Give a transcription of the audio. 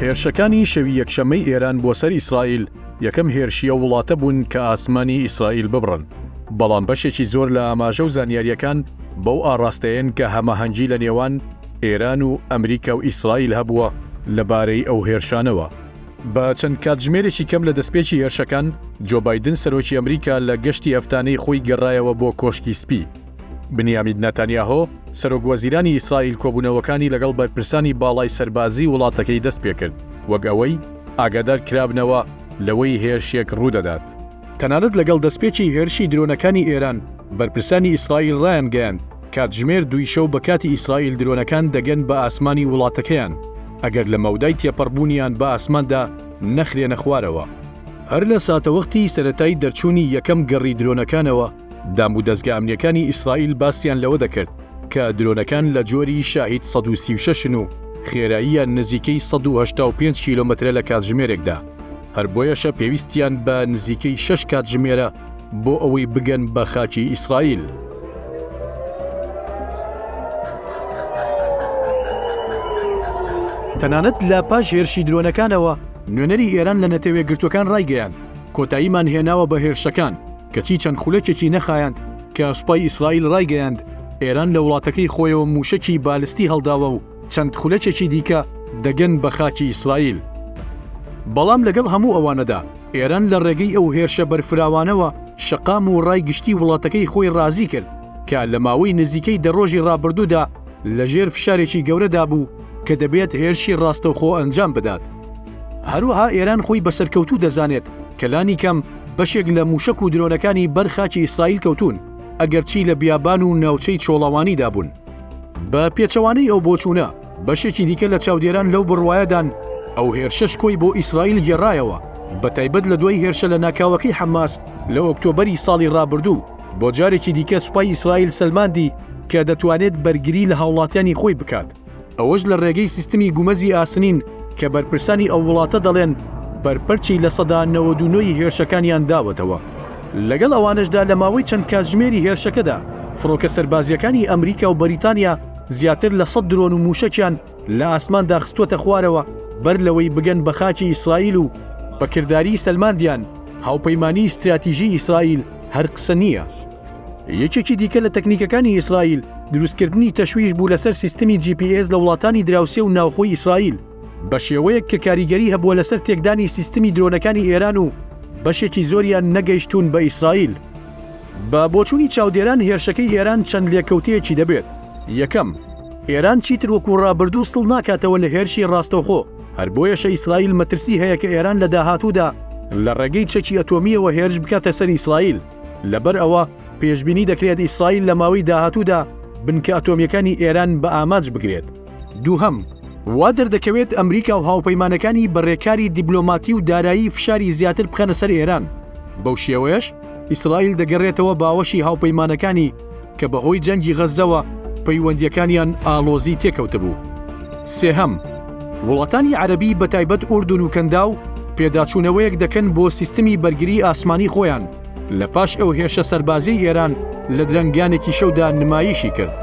هێرشەکانی شەوی یەکشەممەی ئێران بۆ سەر ئیسرائیل یەکەم هێرشیە وڵاتە بوون کە ئاسمانی ئیسرائیل ببڕن. بەڵام بەشێکی زۆر لە ئاماژە و زانیاریەکان بەو ئاڕاستەیەن کە هەماهەنگی لە نێوان ئێران و ئەمریکا و ئیسرائیل هەبووە لەبارەی ئەو هێرشانەوە. بە چەند کاتژمێرێکی کەم لە دەستپێکی هێرشەکان، جۆ بایدن سەرۆکی ئەمریکا لە گەشتی هەفتانەی خۆی گەڕایەوە بۆ کۆشکی سپی. بنیامین نەتانیاهۆ سەرۆک وەزیرانی ئیسرائیل کۆبوونەوەکانی لەگەڵ بەرپرسانی باڵای سەربازی وڵاتەکەی دەست پێ کرد، وەک ئەوەی ئاگادار کرابنەوە لەوەی هێرشێک ڕوودەدات. تەنانەت لەگەڵ دەستپێکی هێرشی درۆنەکانی ئێران، بەرپرسانی ئیسرائیل ڕایانگەیاند کاتژمێر دوی شەو بە کاتی ئیسرائیل درۆنەکان دەگەن بە ئاسمانی وڵاتەکەیان ئەگەر لە مەودای تێپەڕبوونیان بە ئاسماندا نەخرێنە خوارەوە. هەر لە ساتەوەختی سەرەتایی دەرچوونی یەکەم گەڕی درۆنەکانەوە، دام و دەستگا ئەمنیەکانی ئیسرائیل باسییان لەوە دەکرد کە درۆنەکان لە جۆری شاهید 136 و خێراییان نزیکەی 185 کیلۆمەترە لە کاتژمێرێکدا. هەر بۆیەشە پێویستیان بە نزیکەی 6 کاتژمێرە بۆ ئەوەی بگەن بە خاکی ئیسرائیل. تەنانەت لە پاش هێرشی درۆنەکانەوە نوێنەری ئێران لە نەتەوێگرتوەکان ڕایگەیان کۆتاییمان هێناوە بە هێرشەکان، کەچی چەند خولەکێکی نەخایاند کە سوپای ئیسرائیل ڕایگەیاند ئێران لە وڵاتەکەی خۆیەوە موشکی بالستی هەڵداوە و چەند خولەکێکی دیکە دەگەن بە خاکی ئیسرائیل. بەڵام لەگەڵ هەموو ئەوانەدا ئێران لە ڕێگەی ئەو هێرشە بەرفراوانەوە شەقام و ڕای گشتی وڵاتەکەی خۆی ڕازی کرد کە لە ماوەی نزیکەی دەڕۆژی ڕابردوودا لەژێر فشارێکی گەورەدا بوو کە دەبێت هێرشی ڕاستەوخۆ ئەنجام بدات. هەروەها ئێران خۆی بەسەرکەوتوو دەزانێت کە لانی کەم بەشێک لە موشک و درۆنەکانی بەرخاکی ئیسرائیل کەوتون، ئەگەرچی لە بیابان و ناوچەی چۆڵەوانیدا بوون. بە پێچەوانەی ئەو بۆچوونە بەشێکی دیکە لە چاودێران لەو بڕوایەدان ئەو هێرشەش کۆی بۆ ئیسرائیل گێڕایەوە، بە تایبەت لە دوای هێرشە لە ناکاوەکەی حەماس لە ئۆکتۆبەری ساڵی ڕابردوو بۆ جارێکی دیکە سوپای ئیسرائیل سەلماندی کە دەتوانێت بەرگری لە هاوڵاتیانی خۆی بکات. ئەوەش لە ڕێگەی سیستمی گومەزی ئاسنین کە بەرپرسانی ئەو وڵاتە دەڵێن بەرپەرچی لە سەدا 99 هێرشەکانیان داوەتەوە. لەگەڵ ئەوانشدا لە ماوەی چەند کاتژمێری هێرشەکەدا فڕۆکە سەربازیەکانی ئەمریکا و بەریتانیا زیاتر لە 100 درۆن و موشەکیان لە ئاسماندا خستووەتە خوارەوە بەر لەوەی بگەن بە خاکی ئیسرائیل و بەکردداری سەلماندیان هاوپەیمانی استراتیژی ئیسرائیل هەر قسە نییە. یەکێکی دیکە لە تەکنیکەکانی ئیسرائیل دروستکردنی تەشویش بوو لەسەر سیستمی GPS لە وڵاتانی دراوسێ و ناوخۆی ئیسرائیل بە شێوەیەک کە کاریگەری هەبووە لەسەر تێکدانی سیستمی درۆنەکانی ئێران و بەشێکی زۆریان نەگەیشتون بە ئیسرائیل. بە بۆچوونی چاودێران هێرشەکەی ئێران چەند لێکەوتەیەکی دەبێت. یەکەم، ئێران چیتر وەکو ڕابردوو سڵ ناکاتەوە لە هێرشی ڕاستەوخۆ، هەر بۆیەشە ئیسرائیل مەترسی هەیە کە ئێران لە داهاتوودا لە ڕێگەی چەکی ئەتۆمیەوە هێرش بکاتە سەر ئیسرائیل. لەبەر ئەوە پێشبینی دەکرێت ئیسرائیل لە ماوەی داهاتوودا بنکە ئەتۆمیەکانی ئێران بە ئاماج بگرێت. دووهەم، وا دەردەکەوێت ئەمریکا و هاوپەیمانەکانی بەڕێکاری دیبلۆماتی و دارایی فشاری زیاتر بخەنە سەر ئێران. بەو شێوەیەش ئیسرائیل دەگەڕێتەوە باوەشی هاوپەیمانەکانی کە بەهۆی جەنگی غەزەوە پەیوەندیەکانیان ئالۆزی تێکەوتە بوو. سێهەم، وڵاتانی عەرەبی بە تایبەت ئوردون و کەنداو پێداچوونەوەیەک دەکەن بۆ سیستمی بەرگری ئاسمانی خۆیان لە پاش ئەو هێرشە سەربازی ئێران لە درەنگیانێکی شەودا نمایشی کرد.